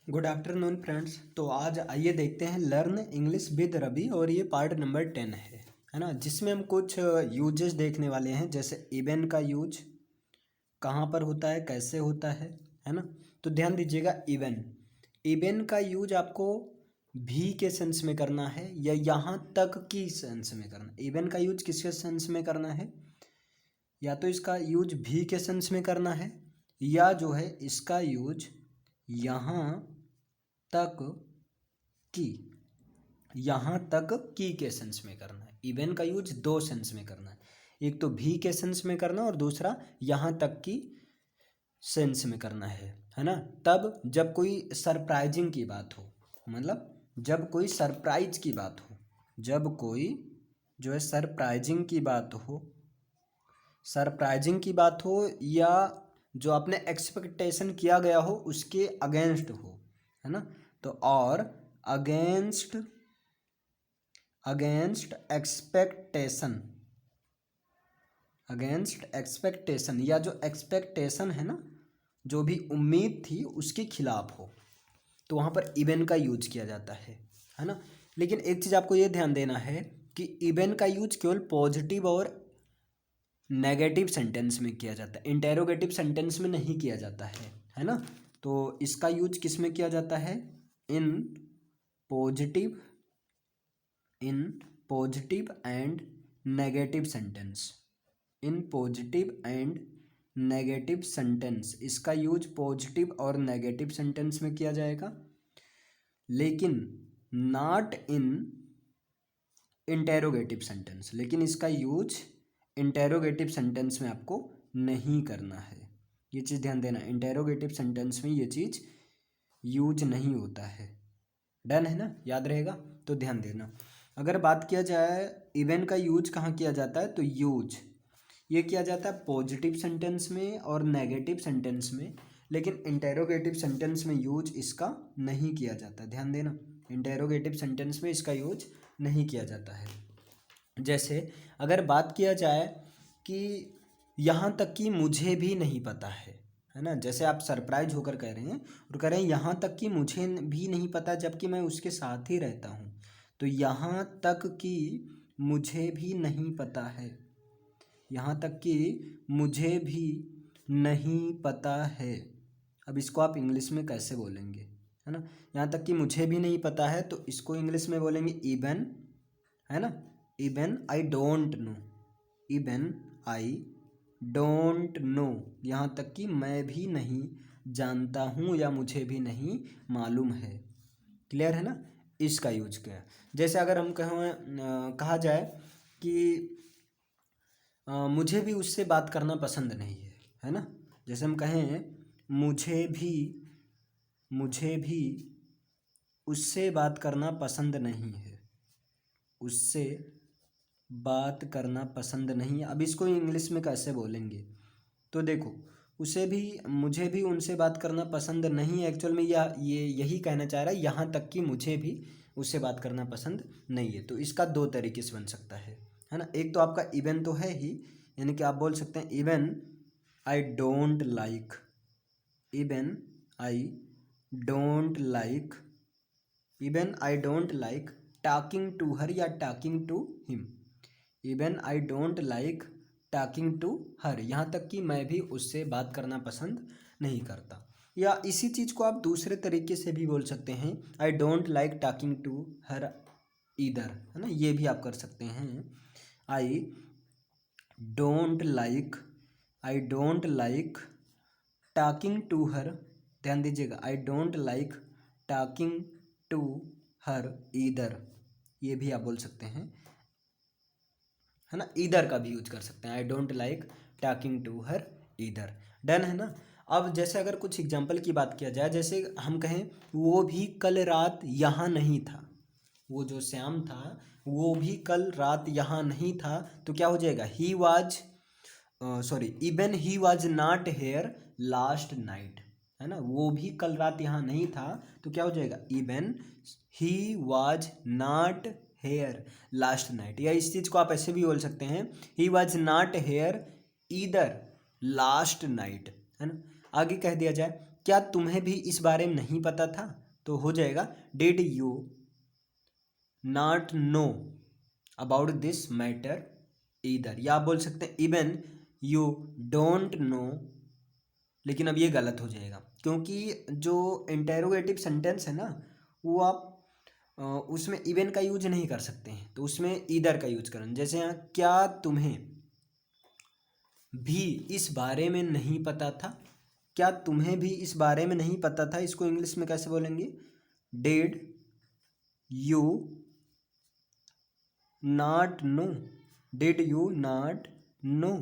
Good afternoon friends. तो आज आइए देखते हैं लर्न इंग्लिश विद रवि और ये पार्ट नंबर 10 है ना, जिसमें हम कुछ यूजेस देखने वाले हैं। जैसे इवन का यूज कहाँ पर होता है, कैसे होता है ना। तो ध्यान दीजिएगा, इवन इवन का यूज आपको भी के सेंस में करना है या यहाँ तक की सेंस में करना है। इवन का यूज किसके सेंस में करना है, या तो इसका यूज भी के सेंस में करना है या जो है इसका यूज यहाँ तक की यहाँ तक की के सेंस में करना है। इवन का यूज दो सेंस में करना है, एक तो भी के सेंस में करना और दूसरा यहाँ तक की सेंस में करना है ना। तब जब कोई सरप्राइजिंग की बात हो, मतलब जब कोई सरप्राइज की बात हो, जब कोई जो है सरप्राइजिंग की बात हो, सरप्राइजिंग की बात हो या जो आपने एक्सपेक्टेशन किया गया हो उसके अगेंस्ट हो, है ना। तो और अगेंस्ट एक्सपेक्टेशन, अगेंस्ट एक्सपेक्टेशन या जो एक्सपेक्टेशन है ना, जो भी उम्मीद थी उसके खिलाफ हो, तो वहाँ पर इवन का यूज किया जाता है ना। लेकिन एक चीज़ आपको ये ध्यान देना है कि इवन का यूज केवल पॉजिटिव और नेगेटिव सेंटेंस में किया जाता है, इंटेरोगेटिव सेंटेंस में नहीं किया जाता है ना। तो इसका यूज किस में किया जाता है, in positive and negative sentence, in positive and negative sentence. इसका यूज पॉजिटिव और नेगेटिव सेंटेंस में किया जाएगा, लेकिन नॉट इन इंटेरोगेटिव सेंटेंस। लेकिन इसका यूज इंटेरोगेटिव सेंटेंस में आपको नहीं करना है, ये चीज़ ध्यान देना। इंटेरोगेटिव सेंटेंस में ये चीज़ यूज नहीं होता है। डन है ना, याद रहेगा। तो ध्यान देना, अगर बात किया जाए इवन का यूज कहाँ किया जाता है, तो यूज ये किया जाता है पॉजिटिव सेंटेंस में और नेगेटिव सेंटेंस में, लेकिन इंटेरोगेटिव सेंटेंस में यूज इसका नहीं किया जाता। ध्यान देना, इंटेरोगेटिव सेंटेंस में इसका यूज नहीं किया जाता है। जैसे अगर बात किया जाए कि यहाँ तक कि मुझे भी नहीं पता है ना। जैसे आप सरप्राइज होकर कह रहे हैं और कह रहे हैं यहाँ तक कि मुझे भी नहीं पता, जबकि मैं उसके साथ ही रहता हूँ। तो यहाँ तक कि मुझे भी नहीं पता है, यहाँ तक कि मुझे भी नहीं पता है। अब इसको आप इंग्लिश में कैसे बोलेंगे, है ना। यहाँ तक कि मुझे भी नहीं पता है, तो इसको इंग्लिश में बोलेंगे इवन, है ना। Even I don't know, even I don't know, यहाँ तक कि मैं भी नहीं जानता हूँ या मुझे भी नहीं मालूम है। क्लियर है ना, इसका यूज किया। जैसे अगर हम कहा जाए कि मुझे भी उससे बात करना पसंद नहीं है ना। जैसे हम कहें मुझे भी उससे बात करना पसंद नहीं है, उससे बात करना पसंद नहीं है। अब इसको इंग्लिश में कैसे बोलेंगे, तो देखो, उसे भी मुझे भी उनसे बात करना पसंद नहीं है, एक्चुअल में ये यही कहना चाह रहा है, यहाँ तक कि मुझे भी उससे बात करना पसंद नहीं है। तो इसका दो तरीके से बन सकता है ना। एक तो आपका इवन तो है ही, यानी कि आप बोल सकते हैं even I don't like, even I don't like, even I don't like talking to her या talking to him, even I don't like talking to her, यहाँ तक कि मैं भी उससे बात करना पसंद नहीं करता। या इसी चीज़ को आप दूसरे तरीके से भी बोल सकते हैं, I don't like talking to her either, है ना। ये भी आप कर सकते हैं, I don't like talking to her. ध्यान दीजिएगा, I don't like talking to her either, ये भी आप बोल सकते हैं, है ना। ईदर का भी यूज कर सकते हैं, I don't like talking to her either. Done है ना। अब जैसे अगर कुछ एग्जांपल की बात किया जाए, जैसे हम कहें वो भी कल रात यहाँ नहीं था, वो जो श्याम था वो भी कल रात यहाँ नहीं था, तो क्या हो जाएगा, he was even he was not here last night, है ना। वो भी कल रात यहाँ नहीं था, तो क्या हो जाएगा, even he was not here last night. या इस चीज़ को आप ऐसे भी बोल सकते हैं, he was not here either last night, है ना। आगे कह दिया जाए क्या तुम्हें भी इस बारे में नहीं पता था, तो हो जाएगा did you not know about this matter either, या आप बोल सकते हैं इवन यू डोंट नो, लेकिन अब ये गलत हो जाएगा क्योंकि जो इंटेरोगेटिव सेंटेंस है ना वो आप उसमें इवन का यूज नहीं कर सकते हैं, तो उसमें ईदर का यूज करें। जैसे यहाँ क्या तुम्हें भी इस बारे में नहीं पता था, क्या तुम्हें भी इस बारे में नहीं पता था, इसको इंग्लिश में कैसे बोलेंगे, did you not know, did you not know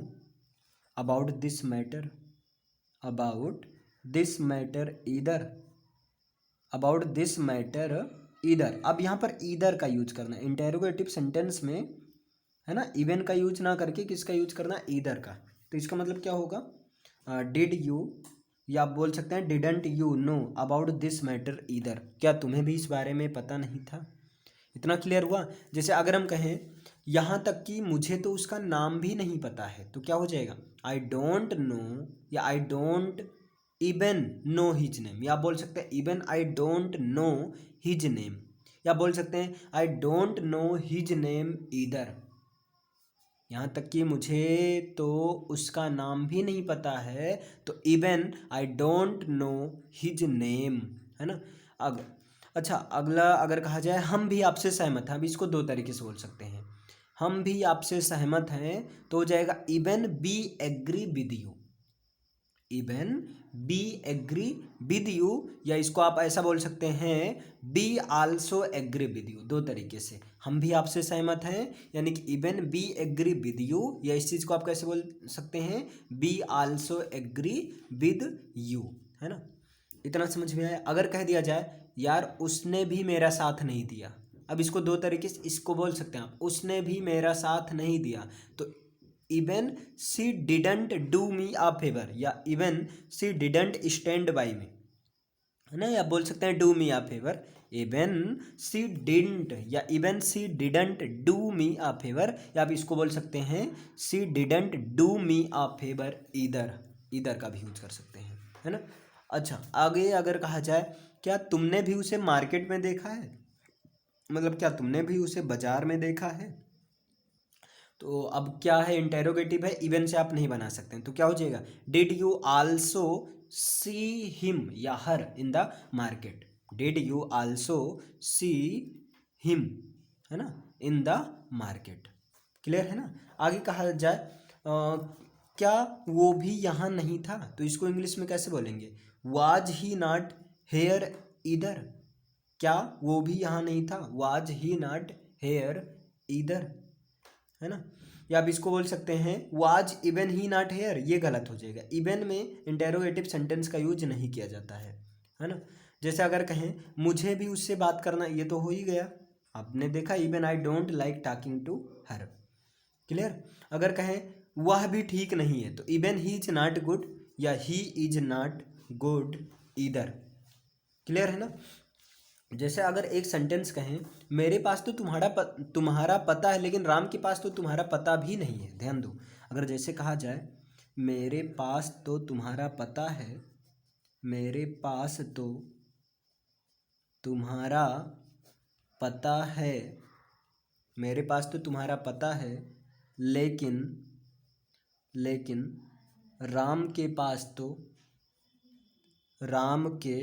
about this matter, about this matter either, about this matter either. अब यहाँ पर ईदर का यूज करना है इंटेरोगेटिव सेंटेंस में, है ना, इवन का यूज ना करके किसका यूज करना है, ईदर का। तो इसका मतलब क्या होगा, डिड यू, या आप बोल सकते हैं didn't you know about this matter either, क्या तुम्हें भी इस बारे में पता नहीं था। इतना क्लियर हुआ। जैसे अगर हम कहें यहाँ तक कि मुझे तो उसका नाम भी नहीं पता है, तो क्या हो जाएगा, आई डोंट नो, या I don't even know his name, या आप बोल सकते हैं even I don't know his name, या बोल सकते हैं I don't know his name either, यहाँ तक कि मुझे तो उसका नाम भी नहीं पता है, तो even I don't know his name, है ना। अब अच्छा, अगला अगर कहा जाए हम भी आपसे सहमत हैं, अब इसको दो तरीके से बोल सकते हैं। हम भी आपसे सहमत हैं तो हो जाएगा even be agree with you, even be agree with you, या इसको आप ऐसा बोल सकते हैं be also agree with you. दो तरीके से, हम भी आपसे सहमत हैं यानी कि even be agree with you, या इस चीज़ को आप कैसे बोल सकते हैं, be also agree with you, है ना। इतना समझ में आया। अगर कह दिया जाए यार उसने भी मेरा साथ नहीं दिया, अब इसको दो तरीके से इसको बोल सकते हैं आप, उसने भी मेरा साथ नहीं दिया, तो even she didn't do me a favour, या even she didn't stand by me, है ना, या बोल सकते हैं do me a favour, even she didn't, या even she didn't do me a favour, या आप इसको बोल सकते हैं she didn't do me a favour either, either का भी यूज कर सकते हैं, है ना। अच्छा, आगे अगर कहा जाए क्या तुमने भी उसे मार्केट में देखा है, मतलब क्या तुमने भी उसे बाजार में देखा है, तो अब क्या है, इंटेरोगेटिव है, इवन से आप नहीं बना सकते हैं, तो क्या हो जाएगा, did you also see him या her in the market, did you also see him, है ना, इन द मार्केट। क्लियर है ना। आगे कहा जाए क्या वो भी यहाँ नहीं था, तो इसको इंग्लिश में कैसे बोलेंगे, वाज ही नॉट हेयर इधर, क्या वो भी यहाँ नहीं था, वाज ही नॉट हेयर इधर, है ना। या आप इसको बोल सकते हैं was even he not here, ये गलत हो जाएगा, इवन में इंटेरोगेटिव सेंटेंस का यूज नहीं किया जाता है ना। जैसे अगर कहें मुझे भी उससे बात करना, ये तो हो ही गया, आपने देखा even I don't like talking to her. Clear. अगर कहें वह भी ठीक नहीं है, तो even he is not good, या he is not good either. Clear है ना। जैसे अगर एक सेंटेंस कहें मेरे पास तो तुम्हारा पता है, लेकिन राम के पास तो तुम्हारा पता भी नहीं है, ध्यान दो। अगर जैसे कहा जाए मेरे पास तो तुम्हारा पता है, मेरे पास तो तुम्हारा पता है, मेरे पास तो तुम्हारा पता है, लेकिन लेकिन राम के पास तो, राम के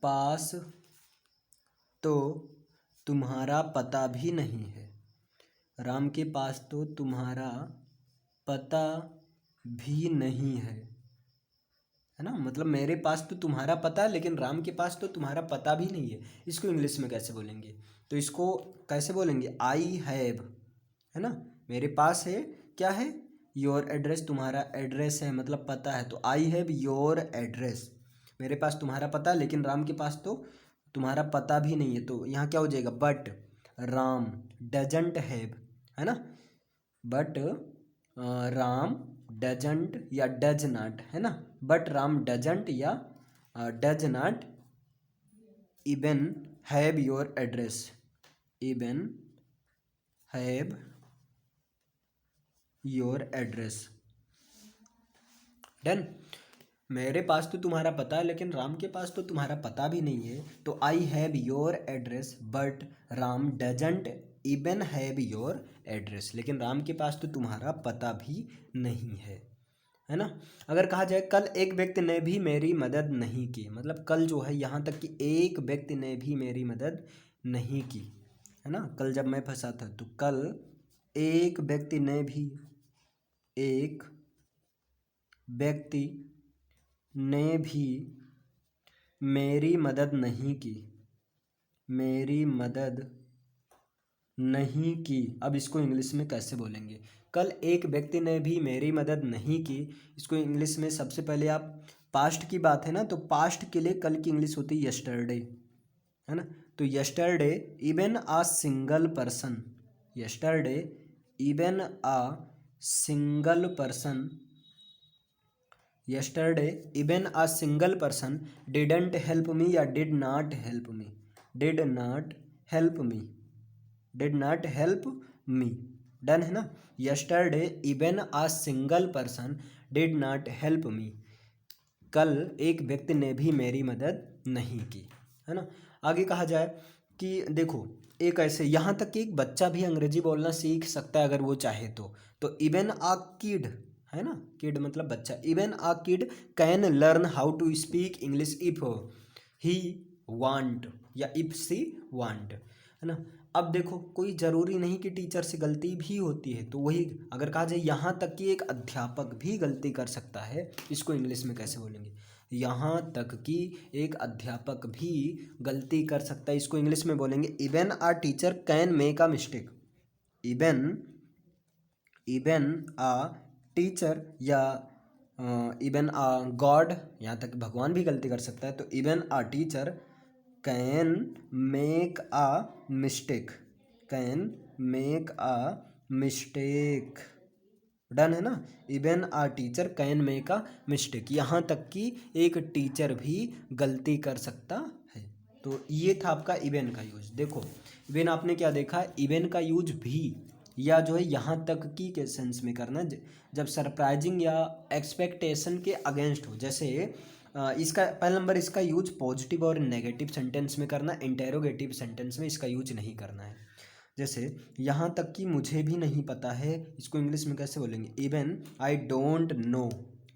पास तो तुम्हारा पता भी नहीं है, राम के पास तो तुम्हारा पता भी नहीं है ना। मतलब मेरे पास तो तुम्हारा पता है, लेकिन राम के पास तो तुम्हारा पता भी नहीं है, इसको इंग्लिश में कैसे बोलेंगे, तो इसको कैसे बोलेंगे, आई हैव, है ना, मेरे पास है, क्या है, योर एड्रेस, तुम्हारा एड्रेस है मतलब पता है, तो आई हैव योर एड्रेस, मेरे पास तुम्हारा पता, लेकिन राम के पास तो तुम्हारा पता भी नहीं है, तो यहाँ क्या हो जाएगा, बट राम डजंट हैव, है ना, बट राम डजंट या डज नॉट, है ना, बट राम डजंट या does not even have your address, even have your address. Done. मेरे पास तो तुम्हारा पता है लेकिन राम के पास तो तुम्हारा पता भी नहीं है, तो I have your address but Ram doesn't even have your address, लेकिन राम के पास तो तुम्हारा पता भी नहीं है ना। अगर कहा जाए कल एक व्यक्ति ने भी मेरी मदद नहीं की, मतलब कल जो है यहाँ तक कि एक व्यक्ति ने भी मेरी मदद नहीं की, है ना। कल जब मैं फंसा था तो कल एक व्यक्ति ने भी, एक व्यक्ति ने भी मेरी मदद नहीं की, मेरी मदद नहीं की। अब इसको इंग्लिश में कैसे बोलेंगे? कल एक व्यक्ति ने भी मेरी मदद नहीं की, इसको इंग्लिश में सबसे पहले आप, पास्ट की बात है ना, तो पास्ट के लिए कल की इंग्लिश होती है यस्टरडे, है ना। तो yesterday even a single person, yesterday even a single person, yesterday even a single person didn't help me या did not help me, did not help me, did not help me, done है ना। Yesterday even a single person did not help me, कल एक व्यक्ति ने भी मेरी मदद नहीं की, है ना। आगे कहा जाए कि देखो एक ऐसे, यहाँ तक कि एक बच्चा भी अंग्रेजी बोलना सीख सकता है अगर वो चाहे तो इवन अ किड, है ना, किड मतलब बच्चा, even a kid can learn how to speak English if he want or if she want, है ना। अब देखो कोई ज़रूरी नहीं कि टीचर से गलती भी होती है, तो वही अगर कहा जाए यहाँ तक कि एक अध्यापक भी गलती कर सकता है, इसको इंग्लिश में कैसे बोलेंगे? यहाँ तक कि एक अध्यापक भी गलती कर सकता है, इसको इंग्लिश में बोलेंगे even a teacher can make a mistake, even even a teacher या इवन अ गॉड, यहाँ तक भगवान भी गलती कर सकता है, तो even a teacher can make a mistake, can make a mistake, done है ना। Even a teacher can make a mistake, यहाँ तक कि एक टीचर भी गलती कर सकता है। तो ये था आपका इवन का यूज। देखो इवन आपने क्या देखा, इवन का यूज भी या जो है यहाँ तक की के सेंस में करना जब सरप्राइजिंग या एक्सपेक्टेशन के अगेंस्ट हो। जैसे इसका पहला नंबर, इसका यूज पॉजिटिव और नेगेटिव सेंटेंस में करना, इंटेरोगेटिव सेंटेंस में इसका यूज नहीं करना है। जैसे यहाँ तक कि मुझे भी नहीं पता है, इसको इंग्लिश में कैसे बोलेंगे? इवन आई डोंट नो,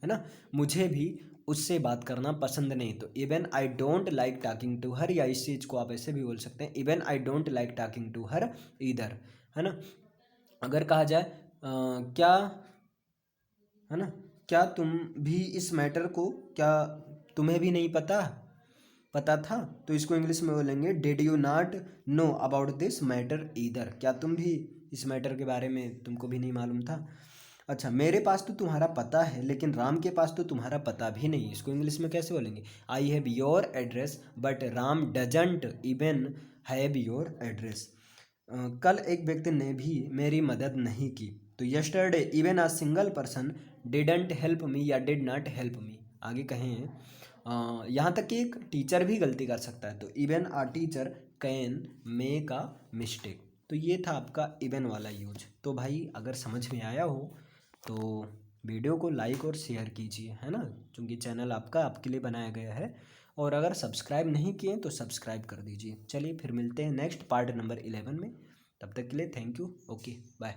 है ना। मुझे भी उससे बात करना पसंद नहीं, तो even I don't like talking to her, या इस चीज़ को आप ऐसे भी बोल सकते हैं, even I don't like talking to her either, है ना। अगर कहा जाए क्या, है ना, क्या तुम भी इस मैटर को, क्या तुम्हें भी नहीं पता था, तो इसको इंग्लिश में बोलेंगे did you not know about this matter either, क्या तुम भी इस मैटर के बारे में, तुमको भी नहीं मालूम था। अच्छा, मेरे पास तो तुम्हारा पता है लेकिन राम के पास तो तुम्हारा पता भी नहीं, इसको इंग्लिश में कैसे बोलेंगे? I have your address but Ram doesn't even have your address. कल एक व्यक्ति ने भी मेरी मदद नहीं की, तो yesterday even a single person didn't help me या डिड नॉट हेल्प मी। आगे कहें यहाँ तक कि एक टीचर भी गलती कर सकता है, तो even a teacher can make a mistake. तो ये था आपका इवन वाला यूज। तो भाई अगर समझ में आया हो तो वीडियो को लाइक और शेयर कीजिए, है ना, क्योंकि चैनल आपका आपके लिए बनाया गया है। और अगर सब्सक्राइब नहीं किए तो सब्सक्राइब कर दीजिए। चलिए फिर मिलते हैं नेक्स्ट पार्ट नंबर 11 में, तब तक के लिए थैंक यू, ओके बाय।